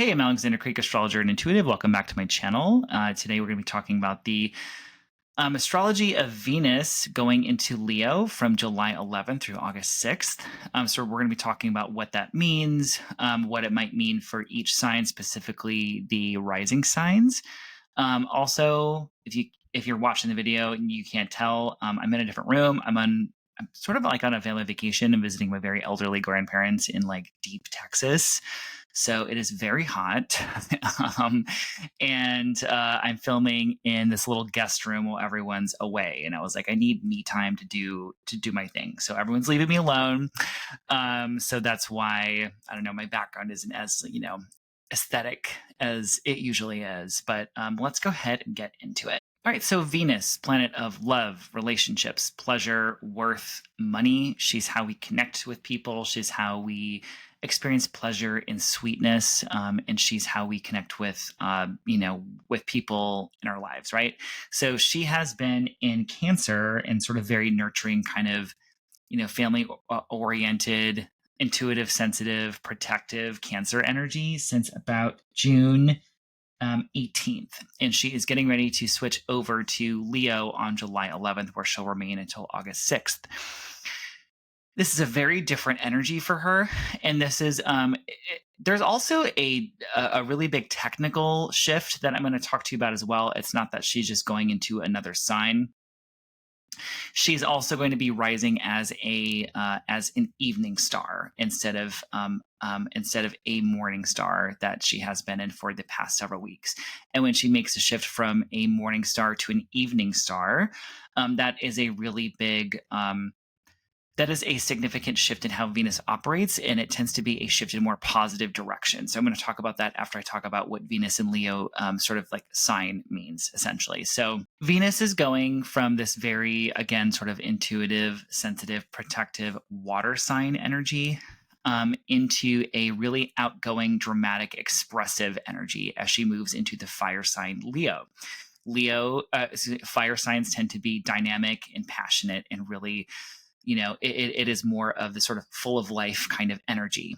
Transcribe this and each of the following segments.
Hey, I'm Alexander Creek, astrologer and intuitive. Welcome back to my channel. Today we're going to be talking about the astrology of Venus going into Leo from July 11th through August 6th. So we're going to be talking about what that means, what it might mean for each sign, specifically the rising signs. Also, if you're watching the video and you can't tell, I'm in a different room. I'm sort of like on a family vacation and visiting my very elderly grandparents in like deep Texas. So it is very hot. And I'm filming in this little guest room while everyone's away. And I was like, I need me time to do my thing. So everyone's leaving me alone. So that's why, I don't know, my background isn't as, aesthetic as it usually is. But let's go ahead and get into it. All right, so Venus, planet of love, relationships, pleasure, worth, money. She's how we connect with people. She's how we experience pleasure and sweetness, and she's how we connect with, with people in our lives, right? So she has been in Cancer and sort of very nurturing, kind of, family oriented, intuitive, sensitive, protective Cancer energy since about June 18th. And she is getting ready to switch over to Leo on July 11th, where she'll remain until August 6th. This is a very different energy for her. And this is, there's also a really big technical shift that I'm going to talk to you about as well. It's not that she's just going into another sign. She's also going to be rising as an evening star instead of a morning star that she has been in for the past several weeks. And when she makes a shift from a morning star to an evening star, that is a really big that is a significant shift in how Venus operates, and it tends to be a shift in a more positive direction. So I'm going to talk about that after I talk about what Venus and Leo sort of like sign means, essentially. So Venus is going from this very, again, sort of intuitive, sensitive, protective water sign energy into a really outgoing, dramatic, expressive energy as she moves into the fire sign Leo. Fire signs tend to be dynamic and passionate and really, it is more of the sort of full of life kind of energy.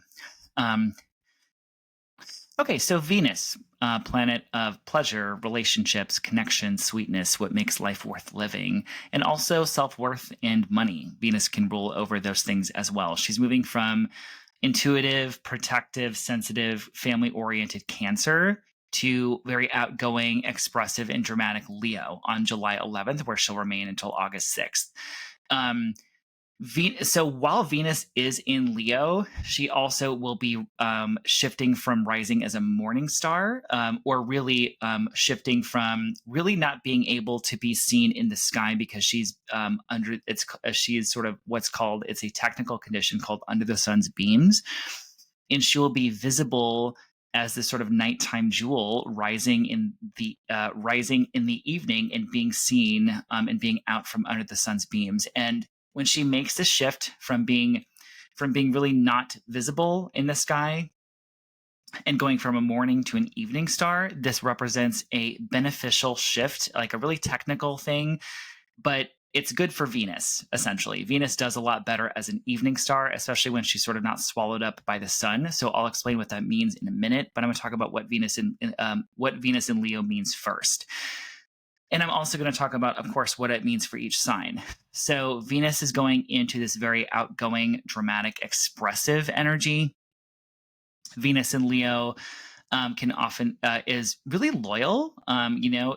Okay, so Venus, planet of pleasure, relationships, connection, sweetness, what makes life worth living, and also self-worth and money. Venus can rule over those things as well. She's moving from intuitive, protective, sensitive, family-oriented Cancer to very outgoing, expressive, and dramatic Leo on July 11th, where she'll remain until August 6th. So while Venus is in Leo, she also will be shifting from rising as a morning star, or really shifting from really not being able to be seen in the sky because she's she's sort of what's called, it's a technical condition called under the sun's beams, and she will be visible as this sort of nighttime jewel rising in the evening and being seen and being out from under the sun's beams. And when she makes the shift from being really not visible in the sky and going from a morning to an evening star, this represents a beneficial shift, like a really technical thing, but it's good for Venus, essentially. Venus does a lot better as an evening star, especially when she's sort of not swallowed up by the sun. So I'll explain what that means in a minute, but I'm going to talk about what Venus in Leo means first. And I'm also going to talk about, of course, what it means for each sign. So Venus is going into this very outgoing, dramatic, expressive energy. Venus in Leo can often is really loyal.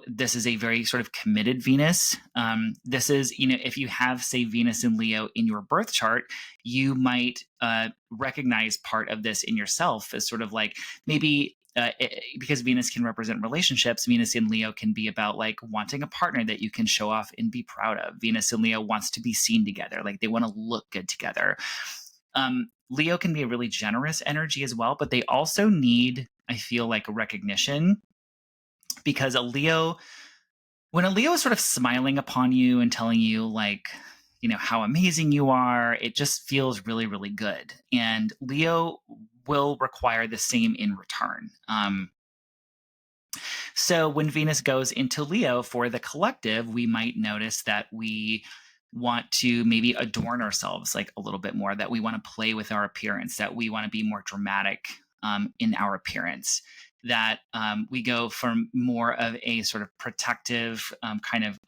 This is a very sort of committed Venus. This is, if you have, say, Venus in Leo in your birth chart, you might recognize part of this in yourself as sort of like maybe because Venus can represent relationships, Venus in Leo can be about like wanting a partner that you can show off and be proud of. Venus in Leo wants to be seen together, like they want to look good together. Leo can be a really generous energy as well, but they also need, I feel like, a recognition, because when a Leo is sort of smiling upon you and telling you like, how amazing you are, it just feels really, really good. And Leo will require the same in return. So when Venus goes into Leo for the collective, we might notice that we want to maybe adorn ourselves like a little bit more, that we want to play with our appearance, that we want to be more dramatic, in our appearance. That we go from more of a sort of protective kind of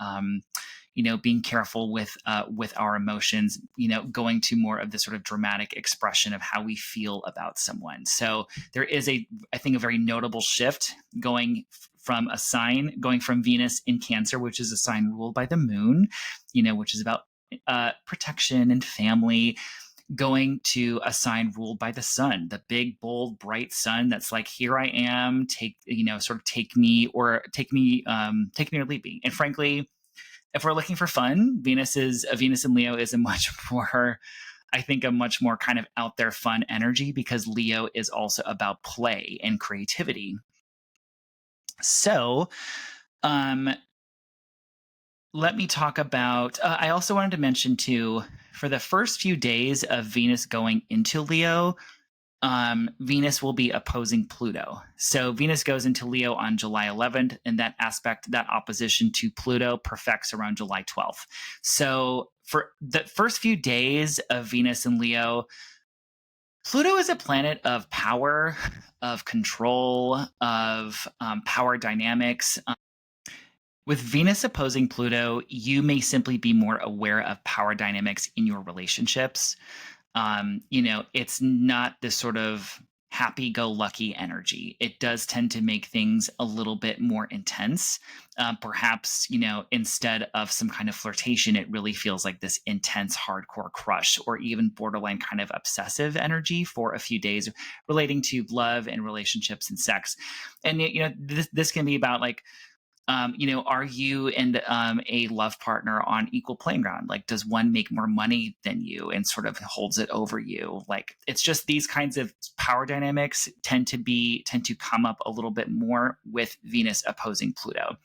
being careful with our emotions, going to more of the sort of dramatic expression of how we feel about someone. So there is I think, a very notable shift going from Venus in Cancer, which is a sign ruled by the moon, which is about protection and family, going to a sign ruled by the sun, the big, bold, bright sun that's like, here I am, take me or leave me. And frankly, if we're looking for fun, Venus in Leo is a much more kind of out there fun energy, because Leo is also about play and creativity. So, let me talk about, I also wanted to mention too, for the first few days of Venus going into Leo, Venus will be opposing Pluto. So Venus goes into Leo on July 11th, and that opposition to Pluto perfects around July 12th. So for the first few days of Venus in Leo, Pluto is a planet of power, of control, of power dynamics. With Venus opposing Pluto, you may simply be more aware of power dynamics in your relationships. It's not this sort of happy-go-lucky energy. It does tend to make things a little bit more intense. Perhaps, instead of some kind of flirtation, it really feels like this intense, hardcore crush, or even borderline kind of obsessive energy for a few days relating to love and relationships and sex. And, this can be about like, are you and a love partner on equal playing ground? Like, does one make more money than you and sort of holds it over you? Like, it's just these kinds of power dynamics tend to come up a little bit more with Venus opposing Pluto.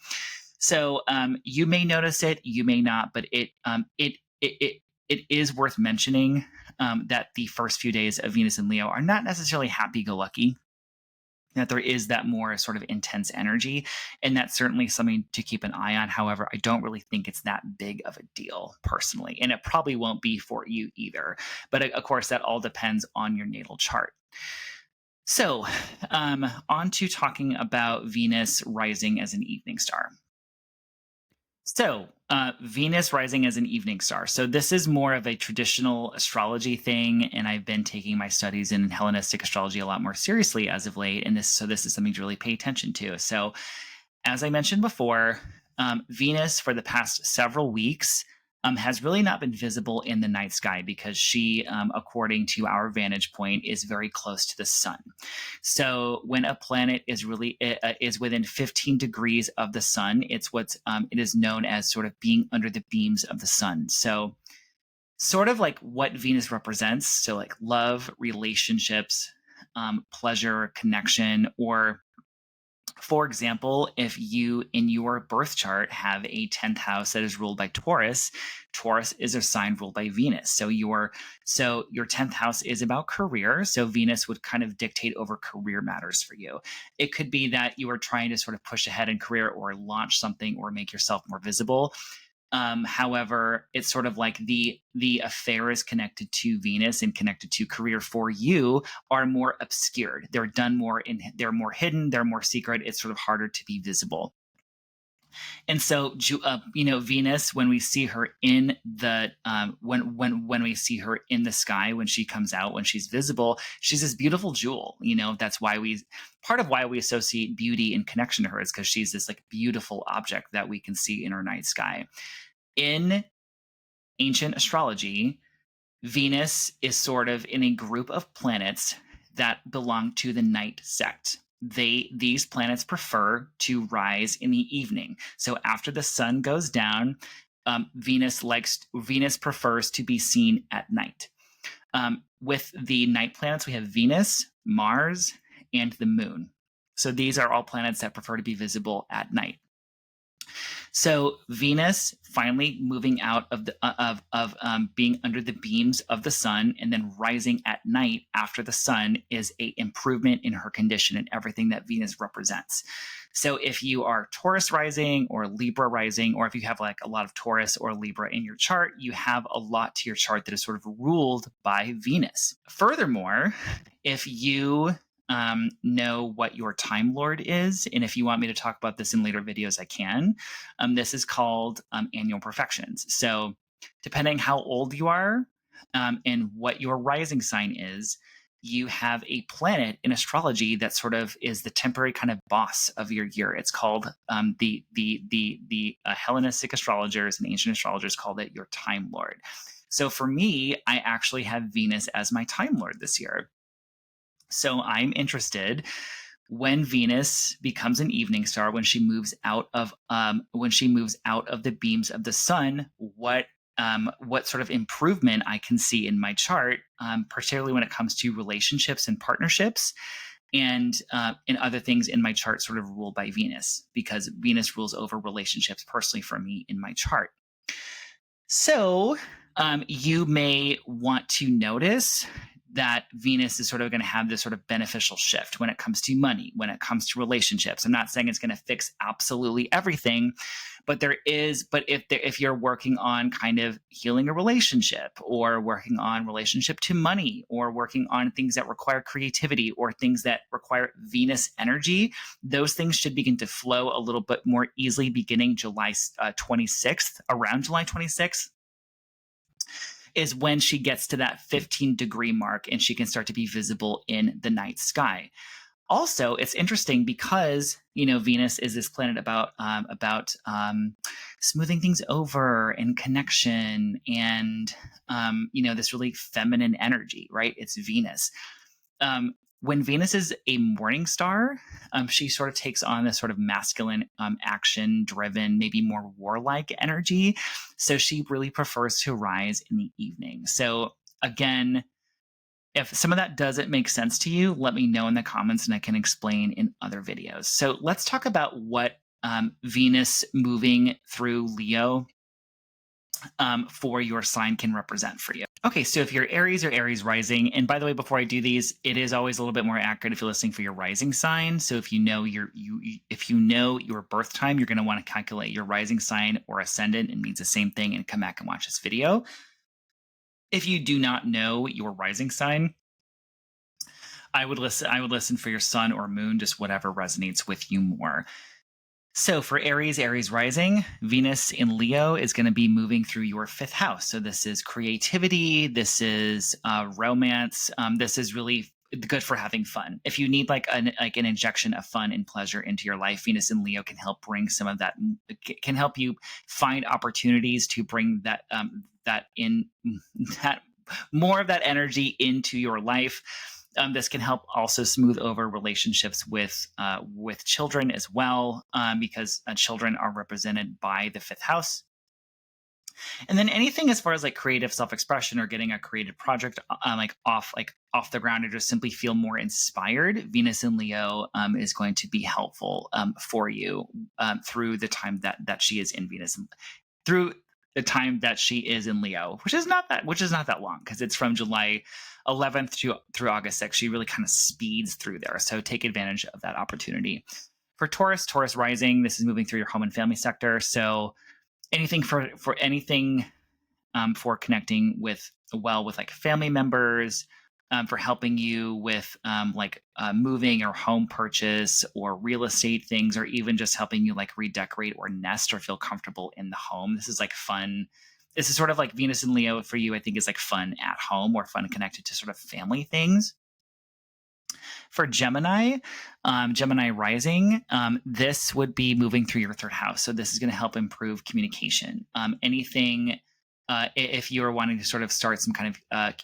So you may notice it, you may not, but it is worth mentioning that the first few days of Venus and Leo are not necessarily happy-go-lucky. That there is that more sort of intense energy, and that's certainly something to keep an eye on. However, I don't really think it's that big of a deal personally, and it probably won't be for you either. But of course, that all depends on your natal chart. So on to talking about Venus rising as an evening star. So, Venus rising as an evening star. So, this is more of a traditional astrology thing, and I've been taking my studies in Hellenistic astrology a lot more seriously as of late. And this is something to really pay attention to. So, as I mentioned before, Venus for the past several weeks has really not been visible in the night sky, because she, according to our vantage point, is very close to the sun. So when a planet is within 15 degrees of the sun, it is known as sort of being under the beams of the sun. So sort of like what Venus represents. So like love, relationships, pleasure, connection, or for example, if you in your birth chart have a 10th house that is ruled by Taurus, Taurus is a sign ruled by Venus. So your 10th house is about career. So Venus would kind of dictate over career matters for you. It could be that you are trying to sort of push ahead in career or launch something or make yourself more visible. However, it's sort of like the affairs connected to Venus and connected to career for you are more obscured. They're more hidden, they're more secret. It's sort of harder to be visible. And so, Venus, when we see her in the when we see her in the sky, when she comes out, when she's visible, she's this beautiful jewel. That's why part of why we associate beauty and connection to her is because she's this like beautiful object that we can see in our night sky. In ancient astrology, Venus is sort of in a group of planets that belong to the night sect. These planets prefer to rise in the evening. So after the sun goes down, Venus prefers to be seen at night. With the night planets, we have Venus, Mars, and the moon. So these are all planets that prefer to be visible at night. So Venus finally moving out of being under the beams of the sun and then rising at night after the sun is a improvement in her condition and everything that Venus represents. So if you are Taurus rising or Libra rising, or if you have like a lot of Taurus or Libra in your chart, you have a lot to your chart that is sort of ruled by Venus. Furthermore, if you know what your Time Lord is, and if you want me to talk about this in later videos, I can. This is called annual perfections. So depending how old you are and what your rising sign is, you have a planet in astrology that sort of is the temporary kind of boss of your year. It's called the Hellenistic astrologers and ancient astrologers called it your Time Lord. So for me, I actually have Venus as my Time Lord this year. So I'm interested when Venus becomes an evening star, when she moves out of the beams of the sun, what sort of improvement I can see in my chart, particularly when it comes to relationships and partnerships, and other things in my chart sort of ruled by Venus, because Venus rules over relationships personally for me in my chart. So you may want to notice that Venus is sort of going to have this sort of beneficial shift when it comes to money, when it comes to relationships. I'm not saying it's going to fix absolutely everything, but if you're working on kind of healing a relationship, or working on relationship to money, or working on things that require creativity, or things that require Venus energy, those things should begin to flow a little bit more easily beginning July 26th, around July 26th. Is when she gets to that 15-degree mark and she can start to be visible in the night sky. Also, it's interesting because, Venus is this planet about smoothing things over and connection and, this really feminine energy, right? It's Venus. When Venus is a morning star, she sort of takes on this sort of masculine, action-driven, maybe more warlike energy. So she really prefers to rise in the evening. So again, if some of that doesn't make sense to you, let me know in the comments and I can explain in other videos. So let's talk about what Venus moving through Leo for your sign can represent for you. Okay, so if you're Aries or Aries rising, and by the way, before I do these, it is always a little bit more accurate if you're listening for your rising sign. So if you know your birth time, you're going to want to calculate your rising sign or ascendant. It means the same thing, and come back and watch this video. If you do not know your rising sign, I would listen for your sun or moon, just whatever resonates with you more. So for Aries, Aries rising, Venus in Leo is going to be moving through your 5th house. So this is creativity. This is romance. This is really good for having fun. If you need like an injection of fun and pleasure into your life, Venus in Leo can help bring some of that. Can help you find opportunities to bring that more of that energy into your life. This can help also smooth over relationships with children as well, because children are represented by the 5th house. And then anything as far as like creative self-expression or getting a creative project off the ground, or just simply feel more inspired, Venus in Leo is going to be helpful for you through the time that she is in Venus, through the time that she is in Leo, which is not that long, because it's from July 11th through August 6th. She really kind of speeds through there. So take advantage of that opportunity. For Taurus rising, this is moving through your home and family sector. So anything for connecting with like family members, for helping you with moving or home purchase or real estate things, or even just helping you like redecorate or nest or feel comfortable in the home. This is like fun. This is sort of like Venus and Leo for you, I think, is like fun at home or fun connected to sort of family things. For Gemini, Gemini rising, this would be moving through your 3rd house. So this is going to help improve communication. Anything, if you're wanting to sort of start some kind of,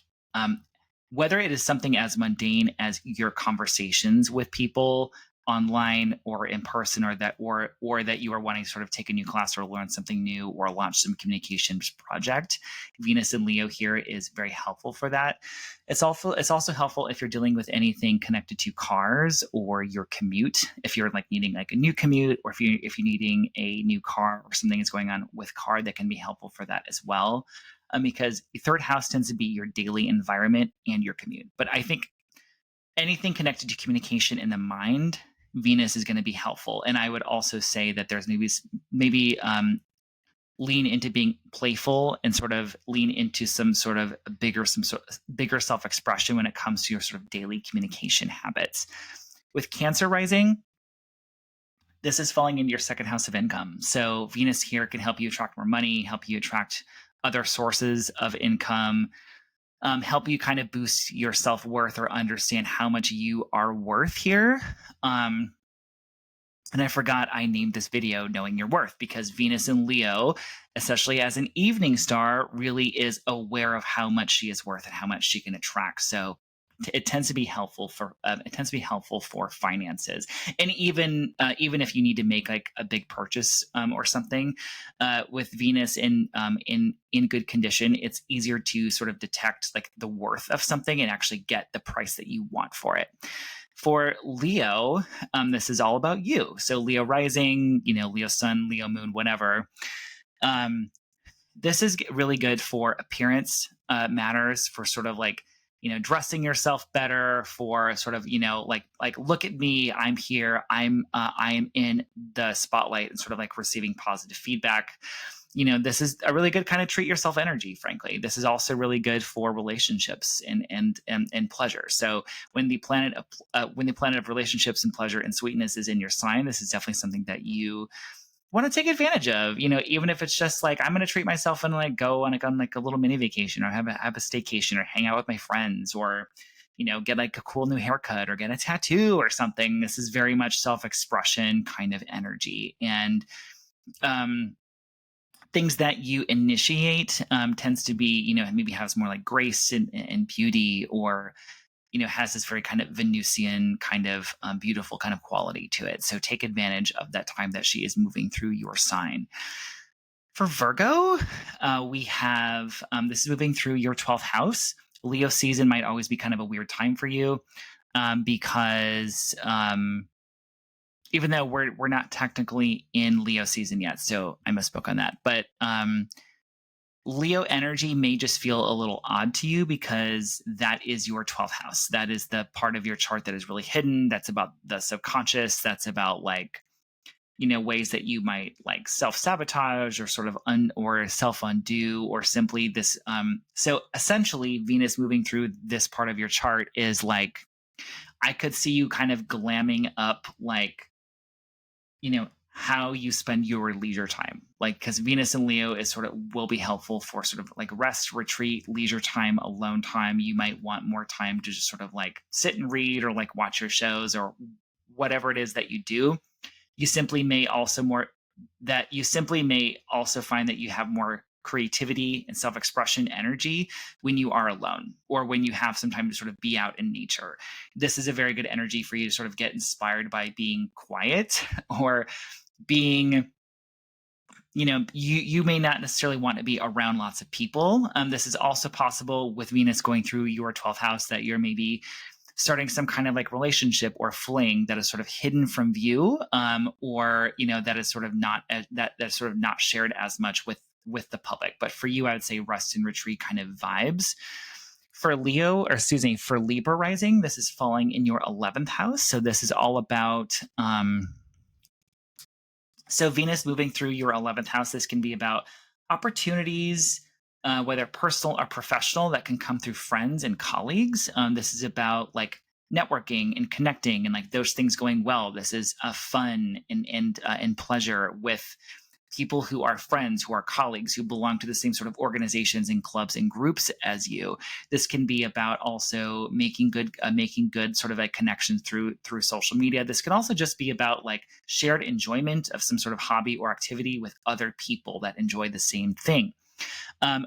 whether it is something as mundane as your conversations with people online or in person, or that you are wanting to sort of take a new class or learn something new or launch some communications project, Venus in Leo here is very helpful for that. It's also helpful if you're dealing with anything connected to cars or your commute. If you're like needing like a new commute, or if you're needing a new car or something is going on with car, that can be helpful for that as well. Because the 3rd house tends to be your daily environment and your commute. But I think anything connected to communication in the mind, Venus is going to be helpful. And I would also say that there's maybe lean into being playful and sort of lean into some sort of bigger self-expression when it comes to your sort of daily communication habits. With Cancer rising, this is falling into your second house of income. So Venus here can help you attract more money, help you attract other sources of income, help you kind of boost your self-worth or understand how much you are worth here. And I forgot I named this video Knowing Your Worth, because Venus in Leo, especially as an evening star, really is aware of how much she is worth and how much she can attract. So it tends to be helpful for finances, and even if you need to make like a big purchase or something, with Venus in good condition, it's easier to sort of detect like the worth of something and actually get the price that you want for it. For Leo, this is all about you. So Leo rising, Leo sun, Leo moon, whatever. This is really good for appearance matters, for sort of like, dressing yourself better, for sort of, like look at me, I'm here, I am in the spotlight, and sort of like receiving positive feedback. This is a really good kind of treat yourself energy, frankly. This is also really good for relationships and pleasure. So when the planet of relationships and pleasure and sweetness is in your sign, this is definitely something that you want to take advantage of, even if it's just like, I'm going to treat myself and like go on like a little mini vacation, or have a staycation, or hang out with my friends, or, get like a cool new haircut, or get a tattoo or something. This is very much self-expression kind of energy. And, things that you initiate tends to be, maybe has more like grace and beauty, or, has this very kind of Venusian kind of beautiful kind of quality to it. So take advantage of that time that she is moving through your sign. For Virgo, we have this is moving through your 12th house. Leo season might always be kind of a weird time for you, because even though we're not technically in Leo season yet, so I misspoke on that. But Leo energy may just feel a little odd to you, because that is your 12th house. That is the part of your chart that is really hidden. That's about the subconscious. That's about like, ways that you might like self-sabotage, or sort of or self-undo, or simply this. So essentially, Venus moving through this part of your chart is like, I could see you kind of glamming up like, how you spend your leisure time. Like, because Venus in Leo is sort of will be helpful for sort of like rest, retreat, leisure time, alone time. You might want more time to just sort of like sit and read, or like watch your shows, or whatever it is that you do. You simply may also find that you have more creativity and self-expression energy when you are alone, or when you have some time to sort of be out in nature. This is a very good energy for you to sort of get inspired by being quiet, or being, you may not necessarily want to be around lots of people. This is also possible with Venus going through your 12th house, that you're maybe starting some kind of like relationship or fling that is sort of hidden from view, or that is sort of not that's sort of not shared as much with the public. But for you, I would say rest and retreat kind of vibes. For Libra rising, this is falling in your 11th house. So this is all about so Venus moving through your 11th house. This can be about opportunities, whether personal or professional, that can come through friends and colleagues. This is about like networking and connecting, and like those things going well. This is fun and pleasure with people who are friends, who are colleagues, who belong to the same sort of organizations and clubs and groups as you. This can be about also making good sort of like connections through social media. This can also just be about like shared enjoyment of some sort of hobby or activity with other people that enjoy the same thing.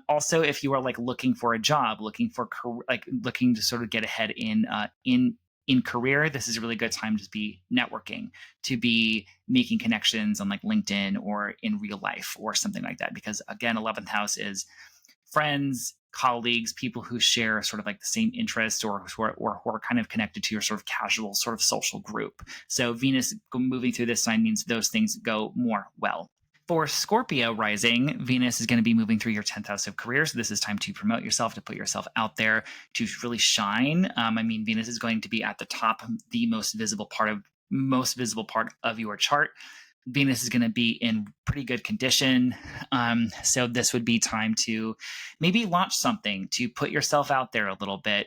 Also, if you are like looking for a job, looking to sort of get ahead in career, this is a really good time to be networking, to be making connections on like LinkedIn or in real life or something like that. Because again, 11th house is friends, colleagues, people who share sort of like the same interests, or who are kind of connected to your sort of casual sort of social group. So Venus moving through this sign means those things go more well. For Scorpio rising, Venus is going to be moving through your 10th house of career. So this is time to promote yourself, to put yourself out there, to really shine. Venus is going to be at the top, the most visible part of your chart. Venus is going to be in pretty good condition. So this would be time to maybe launch something, to put yourself out there a little bit,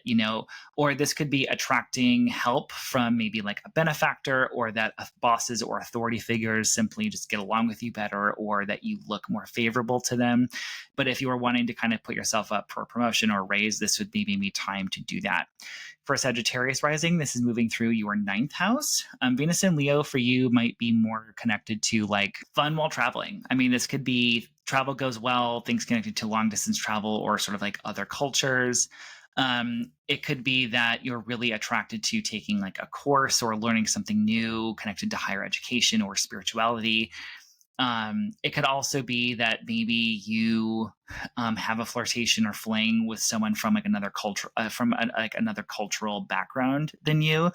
or this could be attracting help from maybe like a benefactor, or that bosses or authority figures simply just get along with you better, or that you look more favorable to them. But if you are wanting to kind of put yourself up for a promotion or a raise, this would be maybe time to do that. For Sagittarius rising, this is moving through your 9th house. Venus in Leo for you might be more connected to like fun while traveling. I mean, this could be travel goes well, things connected to long distance travel or sort of like other cultures. It could be that you're really attracted to taking like a course or learning something new connected to higher education or spirituality. It could also be that maybe you have a flirtation or fling with someone from like another culture, another cultural background than you.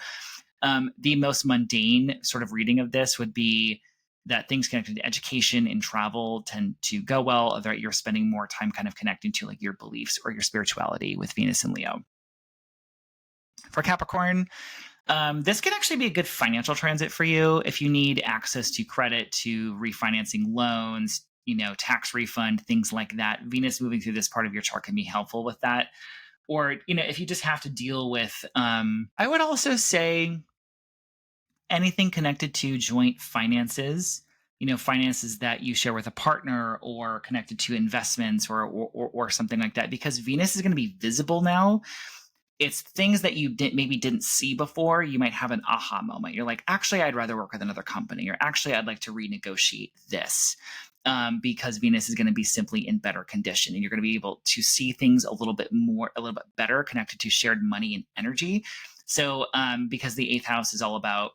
The most mundane sort of reading of this would be that things connected to education and travel tend to go well, or that you're spending more time kind of connecting to like your beliefs or your spirituality with Venus and Leo. For Capricorn, this can actually be a good financial transit for you if you need access to credit, to refinancing loans, tax refund, things like that. Venus moving through this part of your chart can be helpful with that. Or, if you just have to deal with, I would also say anything connected to joint finances, finances that you share with a partner, or connected to investments or something like that, because Venus is going to be visible now. It's things that you maybe didn't see before. You might have an aha moment. You're like, actually, I'd rather work with another company, or actually, I'd like to renegotiate this, because Venus is going to be simply in better condition, and you're going to be able to see things a little bit better connected to shared money and energy. So, because the 8th house is all about,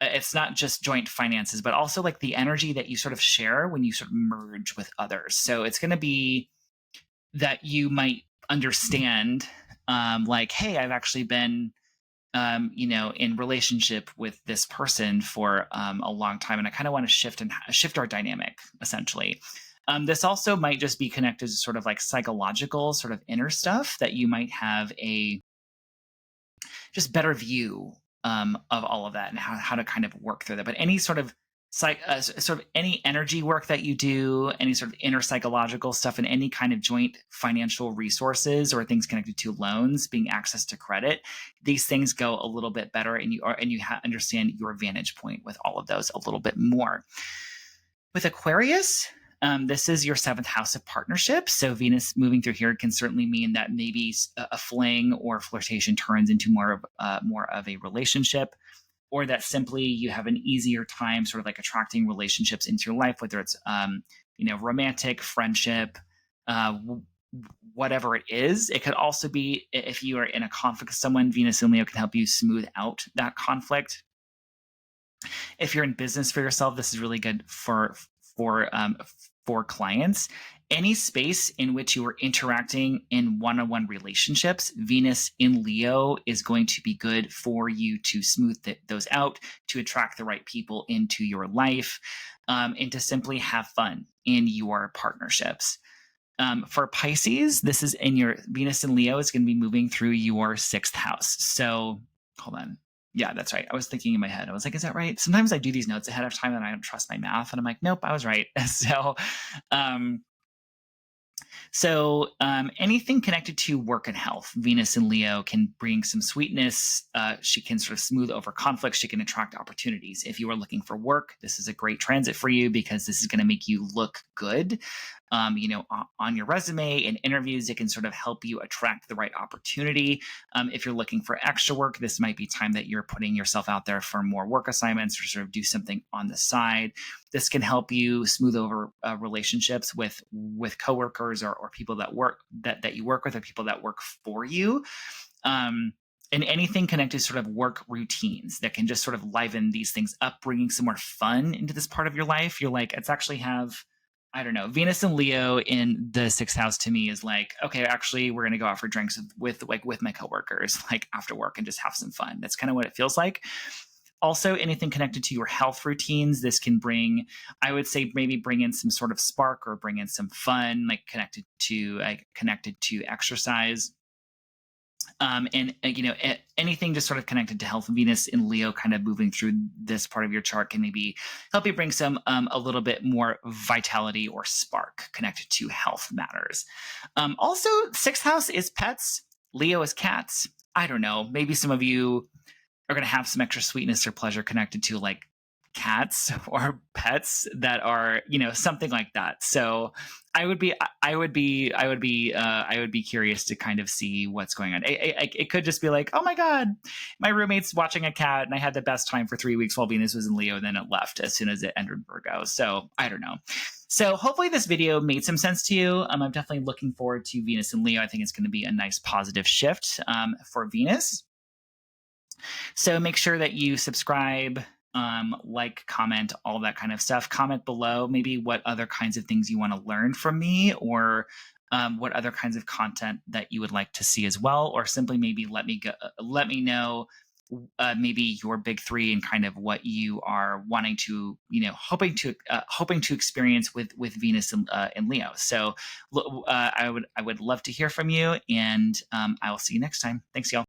it's not just joint finances, but also like the energy that you sort of share when you sort of merge with others. So it's going to be that you might understand, like, hey, I've actually been, in relationship with this person for a long time, and I kind of want to shift our dynamic, essentially. This also might just be connected to sort of like psychological, sort of inner stuff that you might have a just better view of all of that, and how to kind of work through that. But any sort of sort of any energy work that you do, any sort of inner psychological stuff, and any kind of joint financial resources or things connected to loans, being access to credit, these things go a little bit better, and you understand your vantage point with all of those a little bit more. With Aquarius, this is your 7th house of partnerships. So Venus moving through here can certainly mean that maybe a fling or flirtation turns into more of a relationship, or that simply you have an easier time sort of like attracting relationships into your life, whether it's romantic, friendship, whatever it is. It could also be if you are in a conflict with someone, Venus and Leo can help you smooth out that conflict. If you're in business for yourself, this is really good for clients. Any space in which you are interacting in one-on-one relationships, Venus in Leo is going to be good for you to smooth those out, to attract the right people into your life, and to simply have fun in your partnerships. For Pisces, this is in your Venus in Leo is going to be moving through your 6th house. So hold on. Yeah, that's right. I was thinking in my head. I was like, is that right? Sometimes I do these notes ahead of time and I don't trust my math. And I'm like, nope, I was right. So anything connected to work and health, Venus in Leo can bring some sweetness. She can sort of smooth over conflicts. She can attract opportunities. If you are looking for work, this is a great transit for you, because this is going to make you look good. On your resume and interviews, it can sort of help you attract the right opportunity. If you're looking for extra work, this might be time that you're putting yourself out there for more work assignments, or sort of do something on the side. This can help you smooth over relationships with coworkers or people that you work with, or people that work for you. And anything connected to sort of work routines that can just sort of liven these things up, bringing some more fun into this part of your life. You're like, it's actually have, I don't know, Venus and Leo in the 6th house to me is like, okay, actually we're going to go out for drinks with my coworkers, like after work, and just have some fun. That's kind of what it feels like. Also, anything connected to your health routines, this can bring, I would say, maybe bring in some sort of spark, or bring in some fun, like connected to exercise. And anything just sort of connected to health. Venus in Leo kind of moving through this part of your chart can maybe help you bring some a little bit more vitality or spark connected to health matters. Also, sixth house is pets. Leo is cats. I don't know. Maybe some of you are going to have some extra sweetness or pleasure connected to like cats or pets that are, something like that. So I would be curious to kind of see what's going on. It could just be like, oh my God, my roommate's watching a cat and I had the best time for 3 weeks while Venus was in Leo, and then it left as soon as it entered Virgo. So I don't know. So hopefully this video made some sense to you. I'm definitely looking forward to Venus in Leo. I think it's going to be a nice positive shift for Venus. So make sure that you subscribe, like, comment, all that kind of stuff. Comment below maybe what other kinds of things you want to learn from me, or what other kinds of content that you would like to see as well, or simply maybe let me know maybe your big three and kind of what you are wanting to, hoping to experience with Venus in Leo. So I would love to hear from you, and I will see you next time. Thanks, y'all.